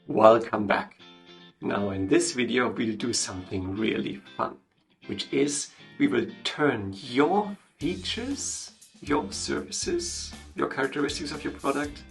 Welcome back. Now in this video we'll do something really fun, which is we will turn your features, your services, your characteristics of your product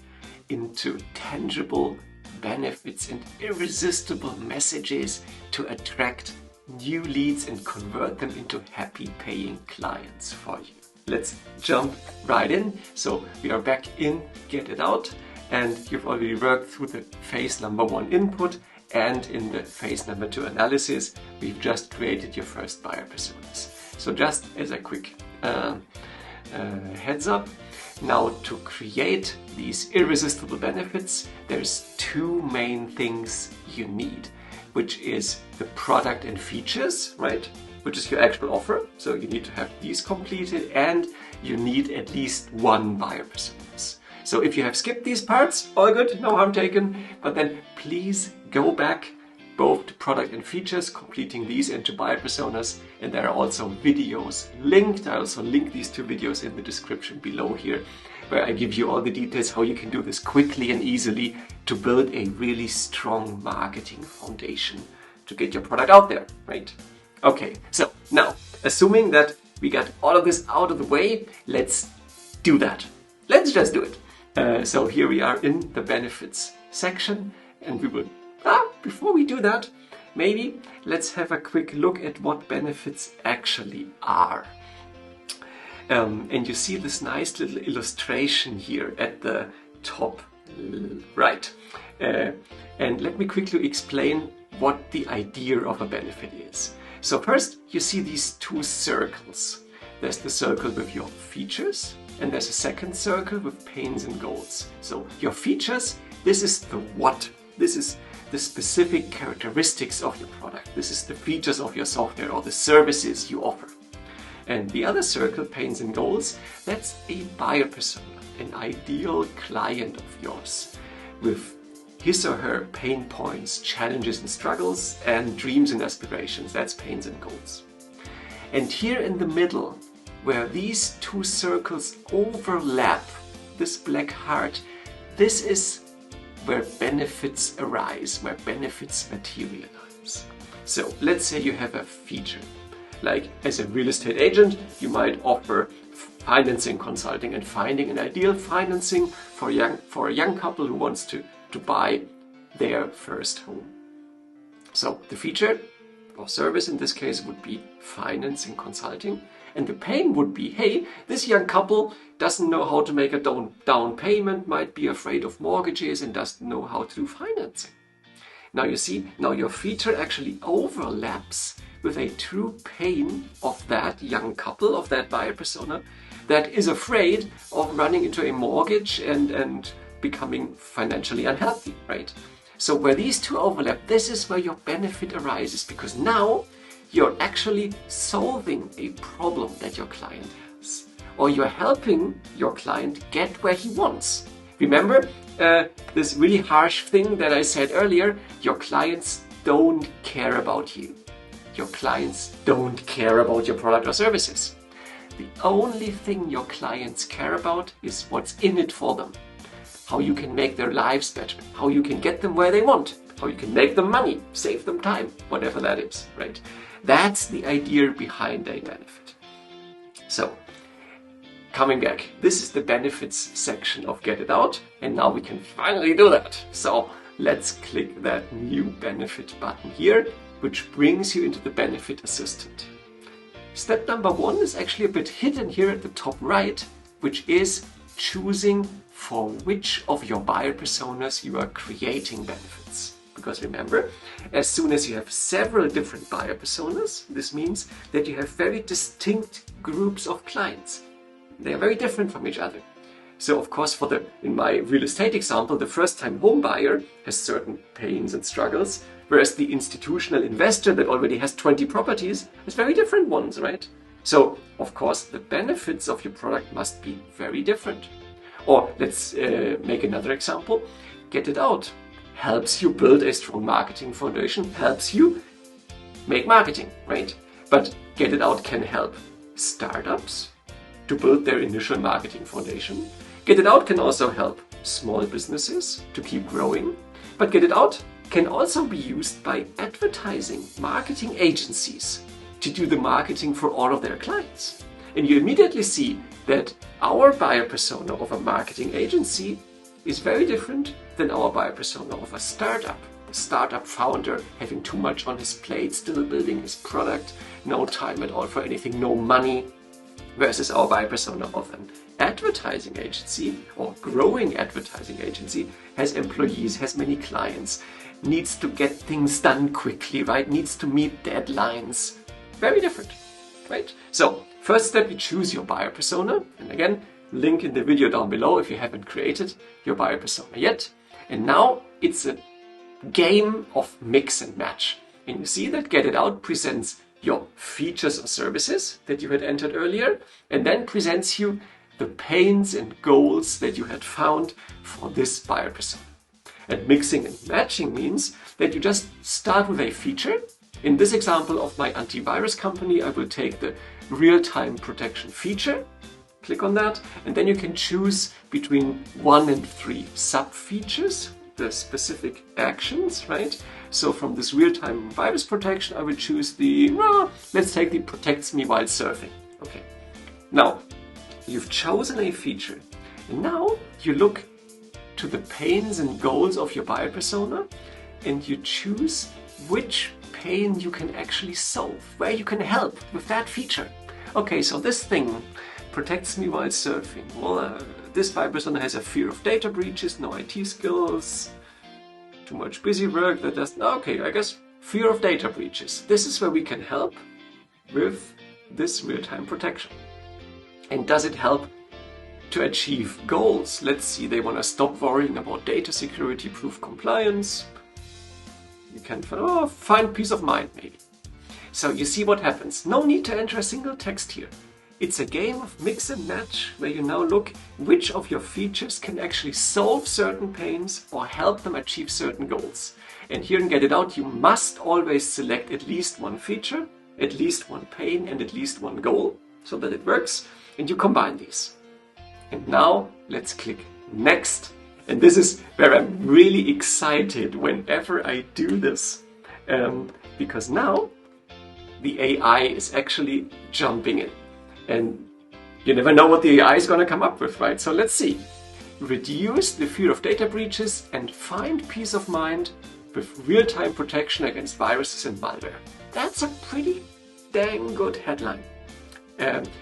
into tangible benefits and irresistible messages to attract new leads and convert them into happy paying clients for you. Let's jump right in. So we are back in Get It Out, and you've already worked through the phase number 1 input, and in the phase number 2 analysis we've just created your first buyer personas. So just as a quick heads up, now to create these irresistible benefits there's 2 main things you need, which is the product and features, right? Which is your actual offer. So you need to have these completed, and you need at least 1 buyer personas. So if you have skipped these parts, all good, no harm taken, but then please go back both to product and features, completing these into buyer personas, and there are also videos linked. I also link these 2 videos in the description below here, where I give you all the details how you can do this quickly and easily to build a really strong marketing foundation to get your product out there, right? Okay, so now, assuming that we got all of this out of the way, let's do that. Let's just do it. So here we are in the benefits section, and we will, before we do that, maybe let's have a quick look at what benefits actually are. And you see this nice little illustration here at the top right. And let me quickly explain what the idea of a benefit is. So first, you see these 2 circles. There's the circle with your features, and there's a second circle with pains and goals. So your features, this is the what. This is the specific characteristics of your product. This is the features of your software or the services you offer. And the other circle, pains and goals, that's a buyer persona, an ideal client of yours with his or her pain points, challenges and struggles, and dreams and aspirations. That's pains and goals. And here in the middle, where these 2 circles overlap, this black heart, this is where benefits arise, where benefits materialize. So let's say you have a feature. Like as a real estate agent, you might offer financing consulting and finding an ideal financing for a young couple who wants to buy their first home. So the feature or service in this case would be financing consulting, and the pain would be, hey, this young couple doesn't know how to make a down payment, might be afraid of mortgages, and doesn't know how to do financing. Now you see, now your feature actually overlaps with a true pain of that young couple, of that buyer persona, that is afraid of running into a mortgage and becoming financially unhealthy, right? So where these 2 overlap, this is where your benefit arises, because now you're actually solving a problem that your client has, or you're helping your client get where he wants. Remember this really harsh thing that I said earlier, your clients don't care about you. Your clients don't care about your product or services. The only thing your clients care about is what's in it for them. How you can make their lives better, how you can get them where they want, how you can make them money, save them time, whatever that is, right? That's the idea behind a benefit. So, coming back, this is the benefits section of Get It Out, and now we can finally do that. So let's click that new benefit button here, which brings you into the benefit assistant. Step number 1 is actually a bit hidden here at the top right, which is choosing for which of your buyer personas you are creating benefits. Because remember, as soon as you have several different buyer personas, this means that you have very distinct groups of clients. They are very different from each other. So of course, in my real estate example, the first-time home buyer has certain pains and struggles, whereas the institutional investor that already has 20 properties has very different ones, right? So of course, the benefits of your product must be very different. Or let's make another example. Get It Out helps you build a strong marketing foundation, helps you make marketing, right? But Get It Out can help startups to build their initial marketing foundation. Get It Out can also help small businesses to keep growing. But GETitOUT can also be used by advertising marketing agencies to do the marketing for all of their clients. And you immediately see that our buyer persona of a marketing agency is very different than our buyer persona of a startup. The startup founder having too much on his plate, still building his product, no time at all for anything, no money, versus our buyer persona of an advertising agency or growing advertising agency, has employees, has many clients, needs to get things done quickly, right? Needs to meet deadlines. Very different, right? So first step, you choose your buyer persona. And again, link in the video down below if you haven't created your buyer persona yet. And now it's a game of mix and match. And you see that GETitOUT presents your features or services that you had entered earlier, and then presents you the pains and goals that you had found for this buyer persona. And mixing and matching means that you just start with a feature. In this example of my antivirus company, I will take the real-time protection feature, click on that, and then you can choose between 1 and 3 sub-features, the specific actions, right? So from this real-time virus protection, I will choose the, let's take the protects me while surfing. Okay. Now, you've chosen a feature, and now you look to the pains and goals of your buyer persona, and you choose which pain you can actually solve, where you can help with that feature. Okay, so this thing protects me while surfing. Well, this buyer persona has a fear of data breaches, no IT skills, too much busy work that doesn't. Okay, I guess fear of data breaches. This is where we can help with this real-time protection. And does it help to achieve goals? Let's see, they want to stop worrying about data security, proof compliance. You can find peace of mind, maybe. So you see what happens. No need to enter a single text here. It's a game of mix and match where you now look which of your features can actually solve certain pains or help them achieve certain goals. And here in GETitOUT, you must always select at least one feature, at least one pain, and at least one goal so that it works. And you combine these. And now let's click next. And this is where I'm really excited whenever I do this. Because now the AI is actually jumping in. And you never know what the AI is going to come up with, right? So let's see. Reduce the fear of data breaches and find peace of mind with real-time protection against viruses and malware. That's a pretty dang good headline.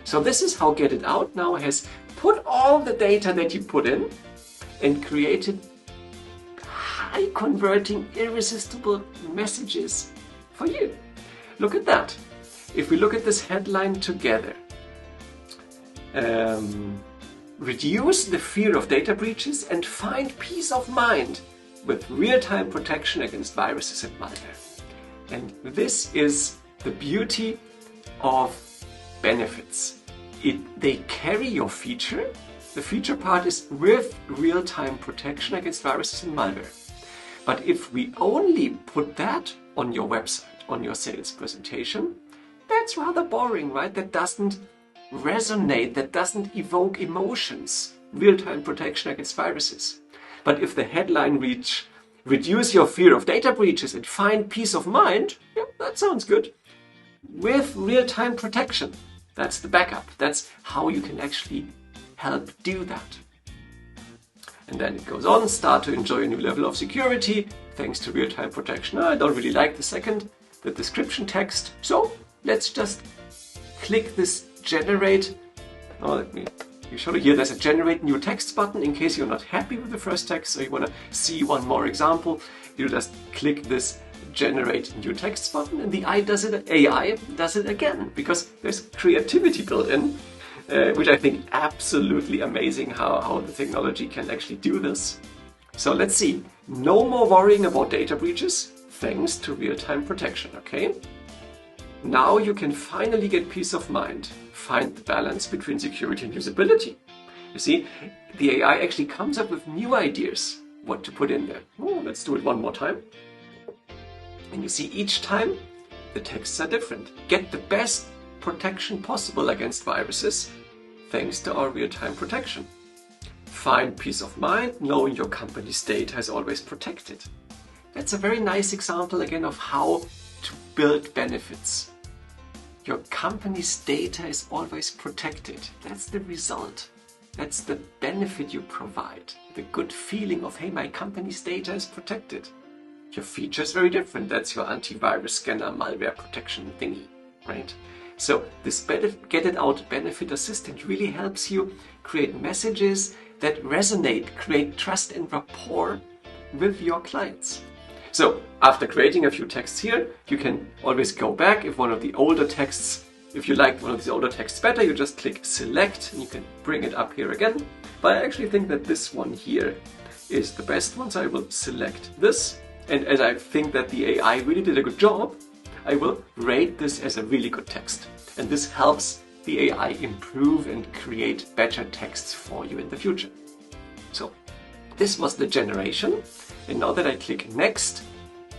So this is how GETitOUT now has put all the data that you put in and created high converting irresistible messages for you. Look at that. If we look at this headline together, reduce the fear of data breaches and find peace of mind with real-time protection against viruses and malware. And this is the beauty of benefits. They carry your feature. The feature part is with real-time protection against viruses and malware. But if we only put that on your website, on your sales presentation, that's rather boring, right? That doesn't resonate, that doesn't evoke emotions. Real-time protection against viruses. But if the headline reads, reduce your fear of data breaches and find peace of mind, yeah, that sounds good. With real-time protection. That's the backup. That's how you can actually help do that. And then it goes on, start to enjoy a new level of security thanks to real-time protection. I don't really like the description text. So let's just click this generate. Oh, let me show you here. There's a generate new text button in case you're not happy with the first text, so you want to see one more example. You just click this generate new text button and the AI does it again, because there's creativity built in, which I think absolutely amazing how the technology can actually do this. So let's see. No more worrying about data breaches thanks to real-time protection, okay? Now you can finally get peace of mind. Find the balance between security and usability. You see, the AI actually comes up with new ideas what to put in there. Oh, let's do it one more time. And you see, each time the texts are different. Get the best protection possible against viruses thanks to our real-time protection. Find peace of mind knowing your company's data is always protected. that's a very nice example again of how to build benefits. Your company's data is always protected. That's the result. That's the benefit you provide. The good feeling of, hey, my company's data is protected. Your feature is very different. That's your antivirus scanner malware protection thingy, right? So this GETitOUT Benefit Assistant really helps you create messages that resonate, create trust and rapport with your clients. So after creating a few texts here, you can always go back. If one of the older texts, if you like one of these older texts better, you just click select and you can bring it up here again. But I actually think that this one here is the best one, so I will select this. And as I think that the AI really did a good job, I will rate this as a really good text. And this helps the AI improve and create better texts for you in the future. So this was the generation. And now that I click next,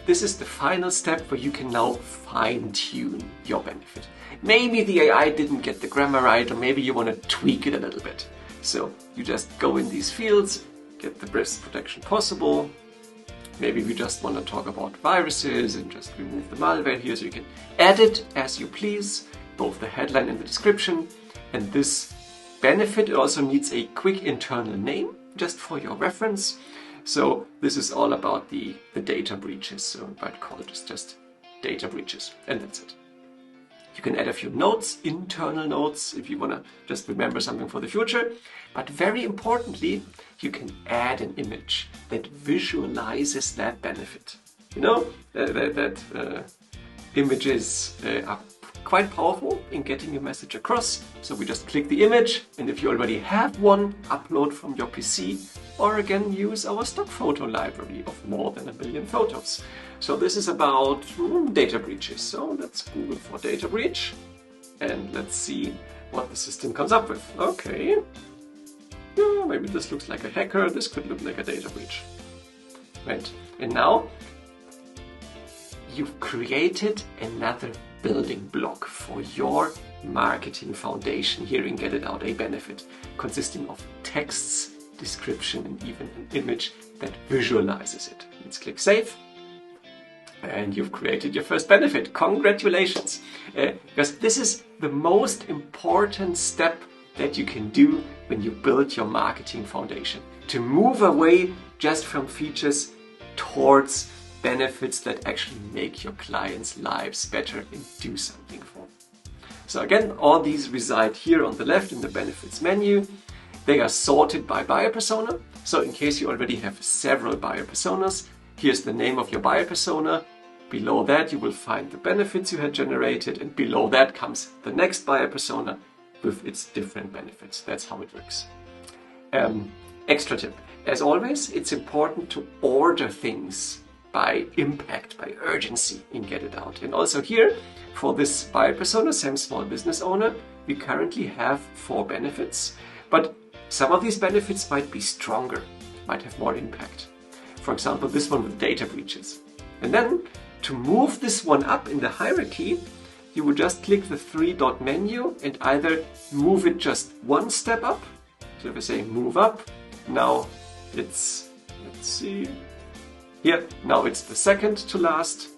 this is the final step where you can now fine-tune your benefit. Maybe the AI didn't get the grammar right, or maybe you want to tweak it a little bit. So you just go in these fields, get the best protection possible. Maybe we just want to talk about viruses and just remove the malware here, so you can edit as you please, both the headline and the description. And this benefit also needs a quick internal name, just for your reference. So this is all about the data breaches. So I might call it just data breaches, and that's it. You can add a few notes, internal notes, if you want to just remember something for the future. But very importantly, you can add an image that visualizes that benefit. You know, images are quite powerful in getting your message across. So we just click the image, and if you already have one, upload from your PC, or again use our stock photo library of more than 1 million photos. So this is about data breaches. So let's Google for data breach and let's see what the system comes up with. Okay, yeah, maybe this looks like a hacker, this could look like a data breach. Right, and now you've created another building block for your marketing foundation here in GETitOUT, a benefit consisting of texts, description, and even an image that visualizes it. Let's click save. And you've created your first benefit. Congratulations! Because this is the most important step that you can do when you build your marketing foundation. To move away just from features towards benefits that actually make your clients' lives better and do something for them. So again, all these reside here on the left in the benefits menu. They are sorted by buyer persona. So in case you already have several buyer personas, here's the name of your buyer persona. Below that you will find the benefits you had generated, and below that comes the next buyer persona with its different benefits. That's how it works. Extra tip. As always, it's important to order things by impact, by urgency in GETitOUT. And also here, for this buyer persona, Sam Small Business Owner, we currently have 4 benefits, but some of these benefits might be stronger, might have more impact. For example, this one with data breaches. And then, to move this one up in the hierarchy, you would just click the 3-dot menu and either move it just one step up. So if I say move up, now it's, let's see, here, now it's the second to last.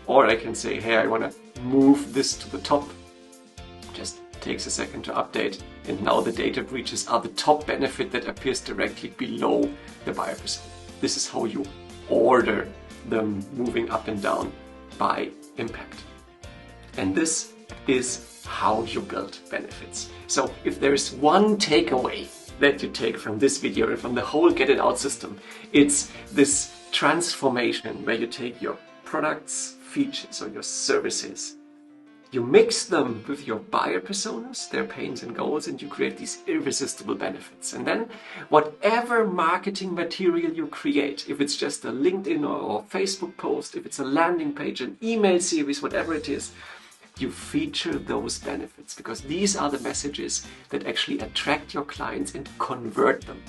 Or I can say, hey, I want to move this to the top. Just takes a second to update. And now the data breaches are the top benefit that appears directly below the buyer persona. This is how you order them moving up and down by impact. And this is how you build benefits. So if there is one takeaway that you take from this video and from the whole GETitOUT system, it's this transformation where you take your products, features, or your services, you mix them with your buyer personas, their pains and goals, and you create these irresistible benefits. And then whatever marketing material you create, if it's just a LinkedIn or Facebook post, if it's a landing page, an email series, whatever it is, you feature those benefits, because these are the messages that actually attract your clients and convert them.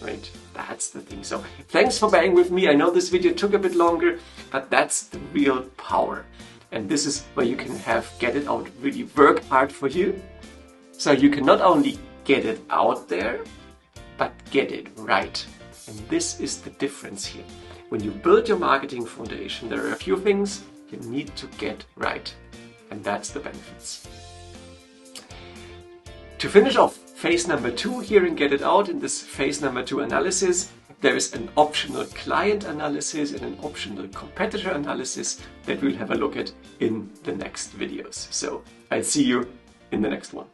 Right? That's the thing. So thanks for bearing with me. I know this video took a bit longer, but that's the real power. And this is where you can have GETitOUT really work hard for you. So you can not only get it out there, but get it right. And this is the difference here. when you build your marketing foundation, there are a few things you need to get right, and that's the benefits. To finish off phase number 2 here in Get It Out, in this phase number 2 analysis, there is an optional client analysis and an optional competitor analysis that we'll have a look at in the next videos. So I'll see you in the next one.